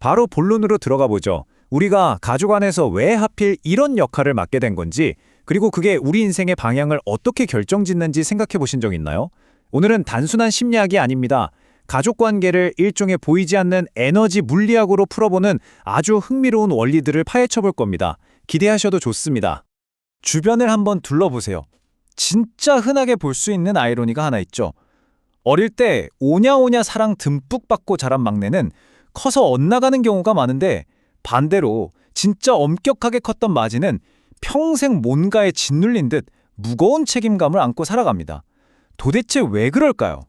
바로 본론으로 들어가 보죠. 우리가 가족 안에서 왜 하필 이런 역할을 맡게 된 건지, 그리고 그게 우리 인생의 방향을 어떻게 결정짓는지 생각해 보신 적 있나요? 오늘은 단순한 심리학이 아닙니다. 가족 관계를 일종의 보이지 않는 에너지 물리학으로 풀어보는 아주 흥미로운 원리들을 파헤쳐 볼 겁니다. 기대하셔도 좋습니다. 주변을 한번 둘러보세요. 진짜 흔하게 볼 수 있는 아이러니가 하나 있죠. 어릴 때 오냐오냐 사랑 듬뿍 받고 자란 막내는 커서 엇나가는 경우가 많은데, 반대로 진짜 엄격하게 컸던 마지는 평생 뭔가에 짓눌린 듯 무거운 책임감을 안고 살아갑니다. 도대체 왜 그럴까요?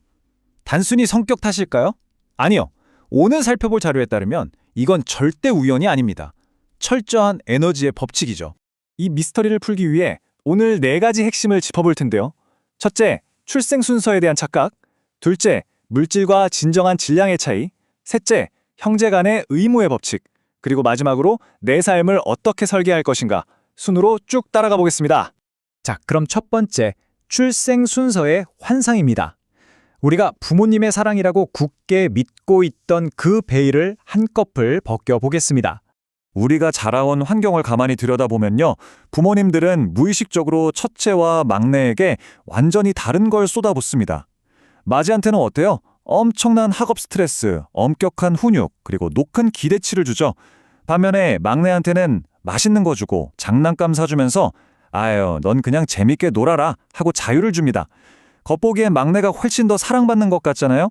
단순히 성격 탓일까요? 아니요. 오늘 살펴볼 자료에 따르면 이건 절대 우연이 아닙니다. 철저한 에너지의 법칙이죠. 이 미스터리를 풀기 위해 오늘 4가지 핵심을 짚어볼 텐데요. 첫째, 출생 순서에 대한 착각. 둘째, 물질과 진정한 질량의 차이. 셋째, 형제 간의 의무의 법칙. 그리고 마지막으로 내 삶을 어떻게 설계할 것인가. 순으로 쭉 따라가 보겠습니다. 자, 그럼 첫 번째, 출생 순서의 환상입니다. 우리가 부모님의 사랑이라고 굳게 믿고 있던 그 베일을 한꺼풀 벗겨보겠습니다. 우리가 자라온 환경을 가만히 들여다보면요, 부모님들은 무의식적으로 첫째와 막내에게 완전히 다른 걸 쏟아붓습니다. 마지한테는 어때요? 엄청난 학업 스트레스, 엄격한 훈육, 그리고 높은 기대치를 주죠. 반면에 막내한테는 맛있는 거 주고 장난감 사주면서 아유, 넌 그냥 재밌게 놀아라 하고 자유를 줍니다. 겉보기엔 막내가 훨씬 더 사랑받는 것 같잖아요?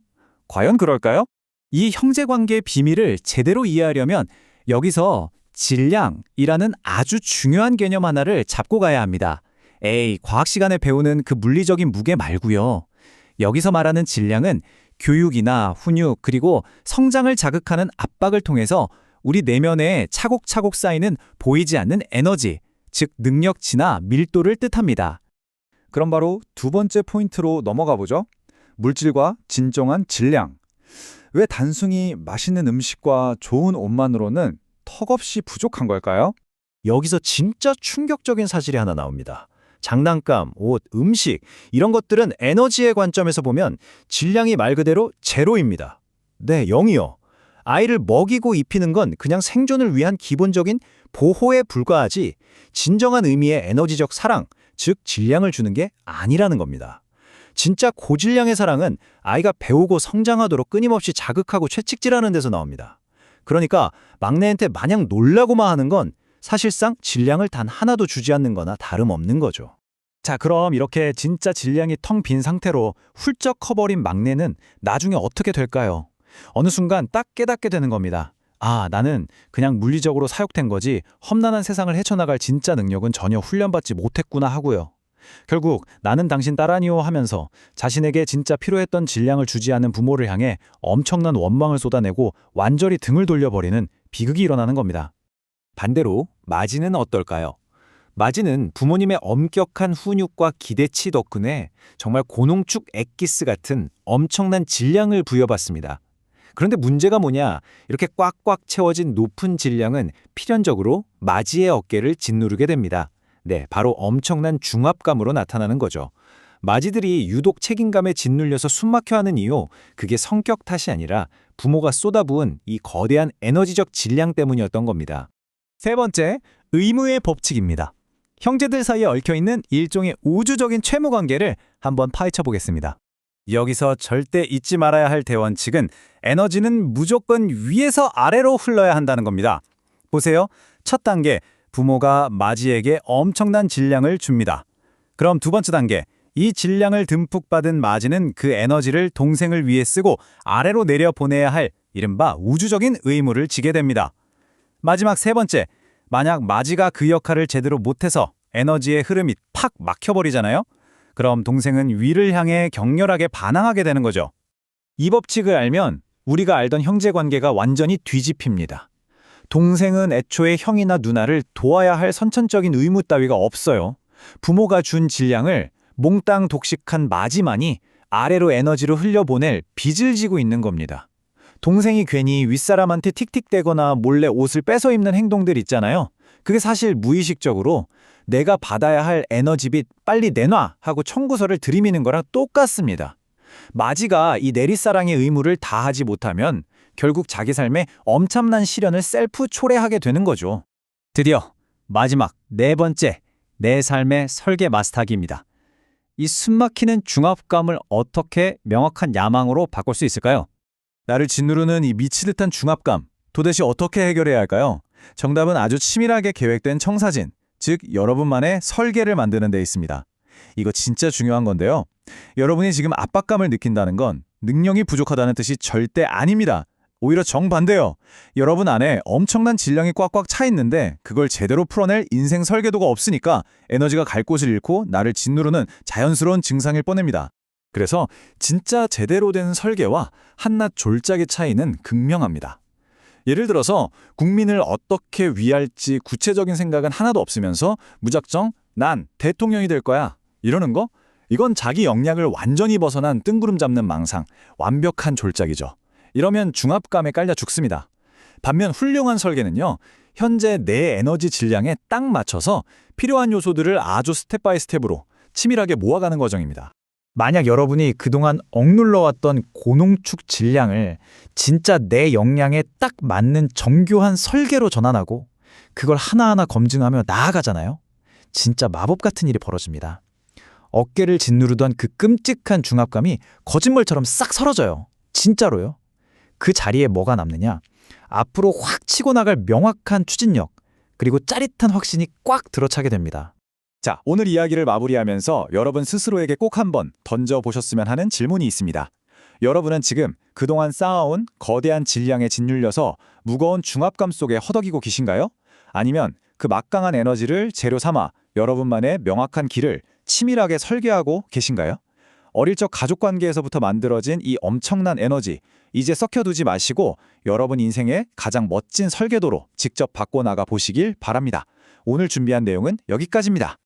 과연 그럴까요? 이 형제관계의 비밀을 제대로 이해하려면 여기서 질량이라는 아주 중요한 개념 하나를 잡고 가야 합니다. 과학 시간에 배우는 그 물리적인 무게 말고요. 여기서 말하는 질량은 교육이나 훈육, 그리고 성장을 자극하는 압박을 통해서 우리 내면에 차곡차곡 쌓이는 보이지 않는 에너지, 즉 능력치나 밀도를 뜻합니다. 그럼 바로 두 번째 포인트로 넘어가 보죠. 물질과 진정한 질량. 왜 단순히 맛있는 음식과 좋은 옷만으로는 턱없이 부족한 걸까요? 여기서 진짜 충격적인 사실이 하나 나옵니다. 장난감, 옷, 음식 이런 것들은 에너지의 관점에서 보면 질량이 말 그대로 제로입니다. 네, 0이요. 아이를 먹이고 입히는 건 그냥 생존을 위한 기본적인 보호에 불과하지 진정한 의미의 에너지적 사랑, 즉 질량을 주는 게 아니라는 겁니다. 진짜 고질량의 사랑은 아이가 배우고 성장하도록 끊임없이 자극하고 채찍질하는 데서 나옵니다. 그러니까 막내한테 마냥 놀라고만 하는 건 사실상 질량을 단 하나도 주지 않는 거나 다름없는 거죠. 자, 그럼 이렇게 진짜 질량이 텅 빈 상태로 훌쩍 커버린 막내는 나중에 어떻게 될까요? 어느 순간 딱 깨닫게 되는 겁니다. 아, 나는 그냥 물리적으로 사육된 거지 험난한 세상을 헤쳐나갈 진짜 능력은 전혀 훈련받지 못했구나 하고요. 결국 나는 당신 딸아니오 하면서 자신에게 진짜 필요했던 질량을 주지 않는 부모를 향해 엄청난 원망을 쏟아내고 완전히 등을 돌려버리는 비극이 일어나는 겁니다. 반대로 마지는 어떨까요? 마지는 부모님의 엄격한 훈육과 기대치 덕분에 정말 고농축 엑기스 같은 엄청난 질량을 부여받습니다. 그런데 문제가 뭐냐? 이렇게 꽉꽉 채워진 높은 질량은 필연적으로 마지의 어깨를 짓누르게 됩니다. 네, 바로 엄청난 중압감으로 나타나는 거죠. 마지들이 유독 책임감에 짓눌려서 숨막혀하는 이유, 그게 성격 탓이 아니라 부모가 쏟아부은 이 거대한 에너지적 질량 때문이었던 겁니다. 세 번째, 의무의 법칙입니다. 형제들 사이에 얽혀있는 일종의 우주적인 채무 관계를 한번 파헤쳐 보겠습니다. 여기서 절대 잊지 말아야 할 대원칙은 에너지는 무조건 위에서 아래로 흘러야 한다는 겁니다. 보세요. 첫 단계, 부모가 마지에게 엄청난 질량을 줍니다. 그럼 두 번째 단계, 이 질량을 듬뿍 받은 마지는 그 에너지를 동생을 위해 쓰고 아래로 내려보내야 할 이른바 우주적인 의무를 지게 됩니다. 마지막 세 번째, 만약 마지가 그 역할을 제대로 못해서 에너지의 흐름이 팍 막혀버리잖아요? 그럼 동생은 위를 향해 격렬하게 반항하게 되는 거죠. 이 법칙을 알면 우리가 알던 형제관계가 완전히 뒤집힙니다. 동생은 애초에 형이나 누나를 도와야 할 선천적인 의무 따위가 없어요. 부모가 준 질량을 몽땅 독식한 마지만이 아래로 에너지로 흘려보낼 빚을 지고 있는 겁니다. 동생이 괜히 윗사람한테 틱틱대거나 몰래 옷을 뺏어 입는 행동들 있잖아요. 그게 사실 무의식적으로 내가 받아야 할 에너지빚 빨리 내놔 하고 청구서를 들이미는 거랑 똑같습니다. 마지가 이 내리사랑의 의무를 다하지 못하면 결국 자기 삶에 엄청난 시련을 셀프 초래하게 되는 거죠. 드디어 마지막 네 번째, 내 삶의 설계 마스터기입니다. 이 숨막히는 중압감을 어떻게 명확한 야망으로 바꿀 수 있을까요? 나를 짓누르는 이 미치듯한 중압감, 도대체 어떻게 해결해야 할까요? 정답은 아주 치밀하게 계획된 청사진, 즉 여러분만의 설계를 만드는 데 있습니다. 이거 진짜 중요한 건데요. 여러분이 지금 압박감을 느낀다는 건 능력이 부족하다는 뜻이 절대 아닙니다. 오히려 정반대요. 여러분 안에 엄청난 질량이 꽉꽉 차 있는데 그걸 제대로 풀어낼 인생 설계도가 없으니까 에너지가 갈 곳을 잃고 나를 짓누르는 자연스러운 증상일 뻔합니다. 그래서 진짜 제대로 된 설계와 한낱 졸작의 차이는 극명합니다. 예를 들어서 국민을 어떻게 위할지 구체적인 생각은 하나도 없으면서 무작정 난 대통령이 될 거야 이러는 거? 이건 자기 역량을 완전히 벗어난 뜬구름 잡는 망상, 완벽한 졸작이죠. 이러면 중압감에 깔려 죽습니다. 반면 훌륭한 설계는요, 현재 내 에너지 질량에 딱 맞춰서 필요한 요소들을 아주 스텝 바이 스텝으로 치밀하게 모아가는 과정입니다. 만약 여러분이 그동안 억눌러왔던 고농축 질량을 진짜 내 역량에 딱 맞는 정교한 설계로 전환하고 그걸 하나하나 검증하며 나아가잖아요. 진짜 마법 같은 일이 벌어집니다. 어깨를 짓누르던 그 끔찍한 중압감이 거짓말처럼 싹 사라져요. 진짜로요. 그 자리에 뭐가 남느냐? 앞으로 확 치고 나갈 명확한 추진력, 그리고 짜릿한 확신이 꽉 들어차게 됩니다. 자, 오늘 이야기를 마무리하면서 여러분 스스로에게 꼭 한번 던져보셨으면 하는 질문이 있습니다. 여러분은 지금 그동안 쌓아온 거대한 질량에 짓눌려서 무거운 중압감 속에 허덕이고 계신가요? 아니면 그 막강한 에너지를 재료 삼아 여러분만의 명확한 길을 치밀하게 설계하고 계신가요? 어릴 적 가족 관계에서부터 만들어진 이 엄청난 에너지, 이제 썩혀두지 마시고 여러분 인생의 가장 멋진 설계도로 직접 바꿔나가 보시길 바랍니다. 오늘 준비한 내용은 여기까지입니다.